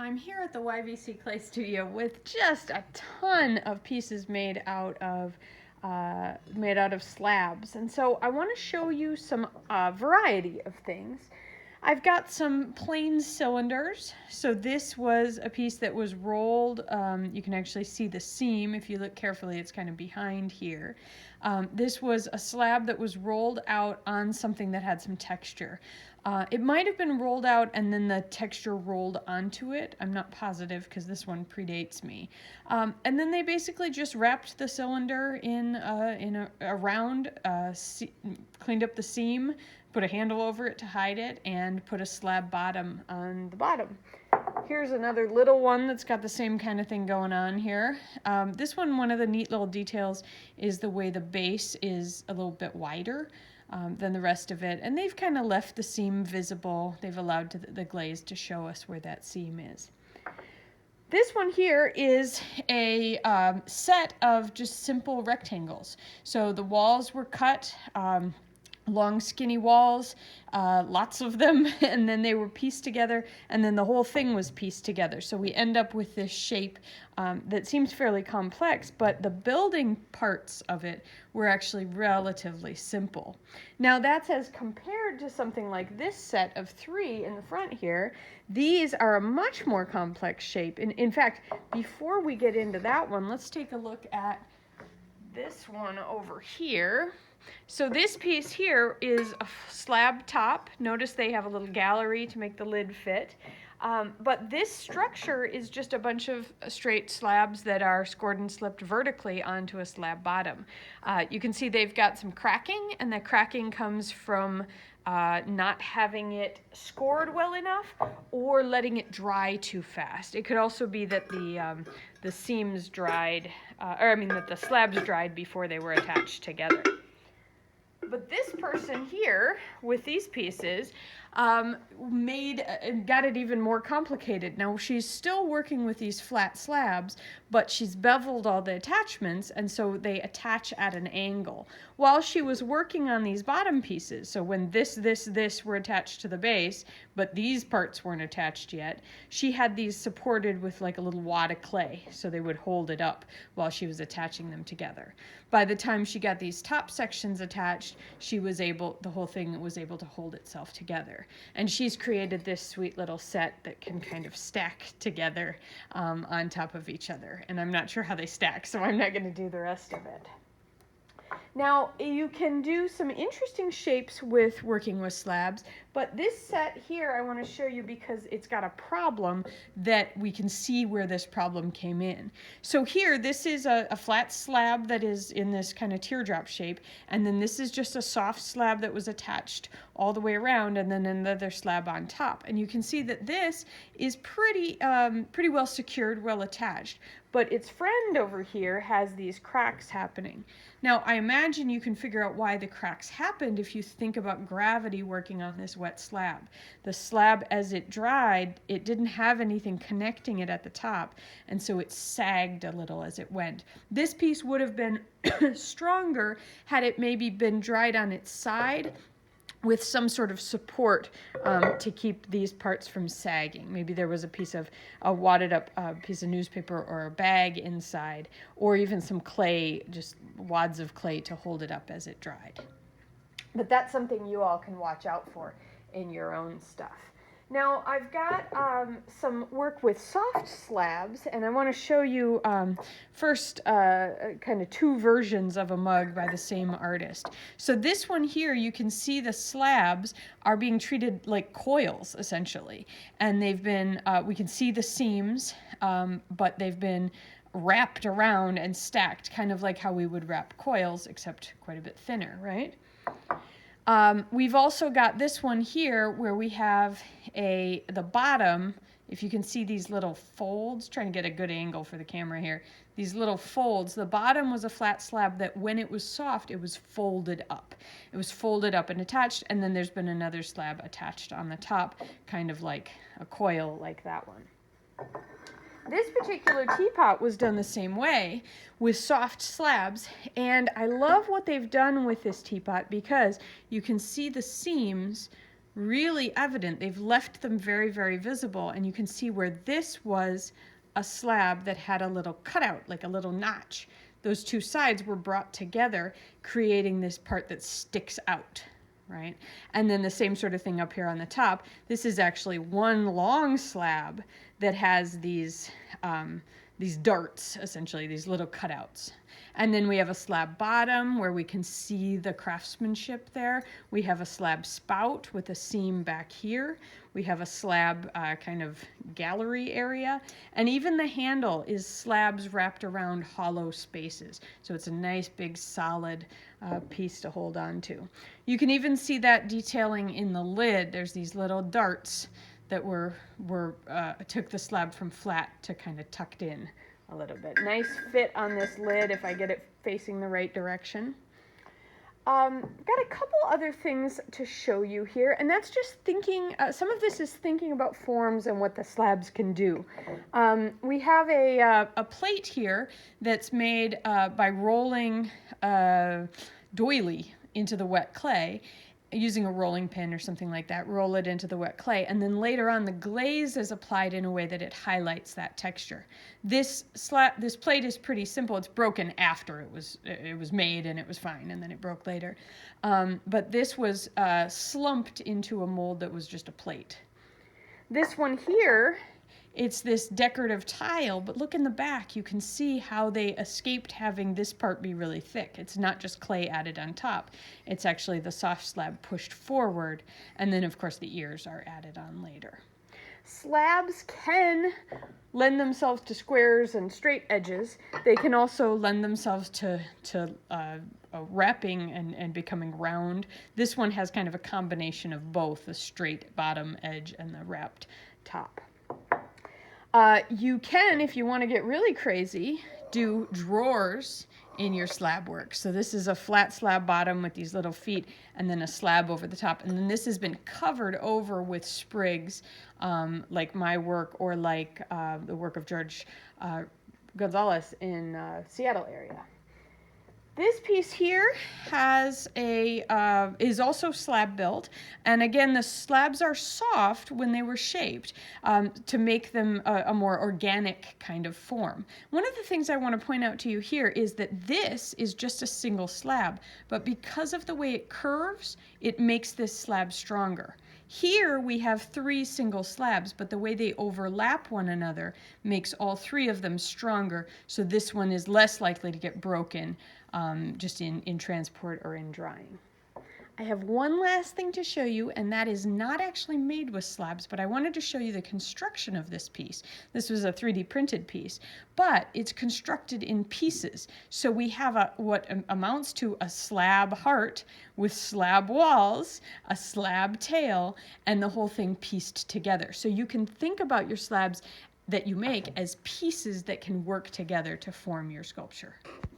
I'm here at the YVC Clay Studio with just a ton of pieces made out of slabs, and so I want to show you some variety of things. I've got some plain cylinders. So this was a piece that was rolled. You can actually see the seam if you look carefully. It's kind of behind here. This was a slab that was rolled out on something that had some texture. It might have been rolled out and then the texture rolled onto it. I'm not positive because this one predates me. And then they basically just wrapped the cylinder in a round, cleaned up the seam, put a handle over it to hide it, and put a slab bottom on the bottom. Here's another little one that's got the same kind of thing going on here. This one of the neat little details is the way the base is a little bit wider than the rest of it, and they've kind of left the seam visible. They've allowed the glaze to show us where that seam is. This one here is a set of just simple rectangles. So the walls were cut, long skinny walls, lots of them, and then they were pieced together, and then the whole thing was pieced together. So we end up with this shape that seems fairly complex, but the building parts of it were actually relatively simple. Now that's as compared to something like this set of 3 in the front here. These are a much more complex shape. In fact, before we get into that one, let's take a look at this one over here. So this piece here is a slab top. Notice they have a little gallery to make the lid fit. But this structure is just a bunch of straight slabs that are scored and slipped vertically onto a slab bottom. You can see they've got some cracking, and that cracking comes from not having it scored well enough or letting it dry too fast. It could also be that the seams dried, that the slabs dried before they were attached together. But this person here with these pieces got it even more complicated. Now she's still working with these flat slabs, but she's beveled all the attachments, and so they attach at an angle. While she was working on these bottom pieces, so when this were attached to the base, but these parts weren't attached yet, she had these supported with like a little wad of clay, so they would hold it up while she was attaching them together. By the time she got these top sections attached, the whole thing was able to hold itself together. And she's created this sweet little set that can kind of stack together on top of each other. And I'm not sure how they stack, so I'm not going to do the rest of it. Now, you can do some interesting shapes with working with slabs, but this set here I want to show you because it's got a problem that we can see where this problem came in. So here, this is a flat slab that is in this kind of teardrop shape, and then this is just a soft slab that was attached all the way around, and then another slab on top. And you can see that this is pretty well secured, well attached. But its friend over here has these cracks happening. Now, I imagine you can figure out why the cracks happened if you think about gravity working on this wet slab. The slab, as it dried, it didn't have anything connecting it at the top, and so it sagged a little as it went. This piece would have been stronger had it maybe been dried on its side with some sort of support to keep these parts from sagging. Maybe there was a wadded up piece of newspaper or a bag inside, or even some clay, just wads of clay to hold it up as it dried. But that's something you all can watch out for in your own stuff. Now, I've got some work with soft slabs, and I want to show you first kind of 2 versions of a mug by the same artist. So this one here, you can see the slabs are being treated like coils, essentially. And they've been, we can see the seams, but they've been wrapped around and stacked, kind of like how we would wrap coils, except quite a bit thinner, right? We've also got this one here where we have the bottom, if you can see these little folds, trying to get a good angle for the camera here, these little folds. The bottom was a flat slab that when it was soft, it was folded up. It was folded up and attached, and then there's been another slab attached on the top, kind of like a coil like that one. This particular teapot was done the same way with soft slabs, and I love what they've done with this teapot because you can see the seams really evident. They've left them very, very visible, and you can see where this was a slab that had a little cutout, like a little notch. Those two sides were brought together, creating this part that sticks out, right? And then the same sort of thing up here on the top. This is actually one long slab that has these darts, essentially, these little cutouts. And then we have a slab bottom where we can see the craftsmanship there. We have a slab spout with a seam back here. We have a slab kind of gallery area. And even the handle is slabs wrapped around hollow spaces. So it's a nice big solid piece to hold on to. You can even see that detailing in the lid. There's these little darts that took the slab from flat to kind of tucked in a little bit. Nice fit on this lid if I get it facing the right direction. Got a couple other things to show you here, and that's just thinking, some of this is thinking about forms and what the slabs can do. We have a plate here that's made by rolling doily into the wet clay, using a rolling pin or something like that, roll it into the wet clay, and then later on the glaze is applied in a way that it highlights that texture. This plate is pretty simple. It's broken after it was made, and it was fine, and then it broke later. But this was slumped into a mold that was just a plate. This one here, it's this decorative tile, but look in the back, you can see how they escaped having this part be really thick. It's not just clay added on top. It's actually the soft slab pushed forward, and then of course the ears are added on later. Slabs can lend themselves to squares and straight edges. They can also lend themselves to wrapping and becoming round. This one has kind of a combination of both, the straight bottom edge and the wrapped top. You can, if you want to get really crazy, do drawers in your slab work. So this is a flat slab bottom with these little feet and then a slab over the top. And then this has been covered over with sprigs, like my work or like the work of George Gonzalez in Seattle area. This piece here is also slab built, and again the slabs are soft when they were shaped to make them a more organic kind of form. One of the things I want to point out to you here is that this is just a single slab, but because of the way it curves, it makes this slab stronger. Here we have 3 single slabs, but the way they overlap one another makes all 3 of them stronger, so this one is less likely to get broken just in transport or in drying. I have one last thing to show you, and that is not actually made with slabs, but I wanted to show you the construction of this piece. This was a 3D printed piece, but it's constructed in pieces. So we have what amounts to a slab heart with slab walls, a slab tail, and the whole thing pieced together. So you can think about your slabs that you make as pieces that can work together to form your sculpture.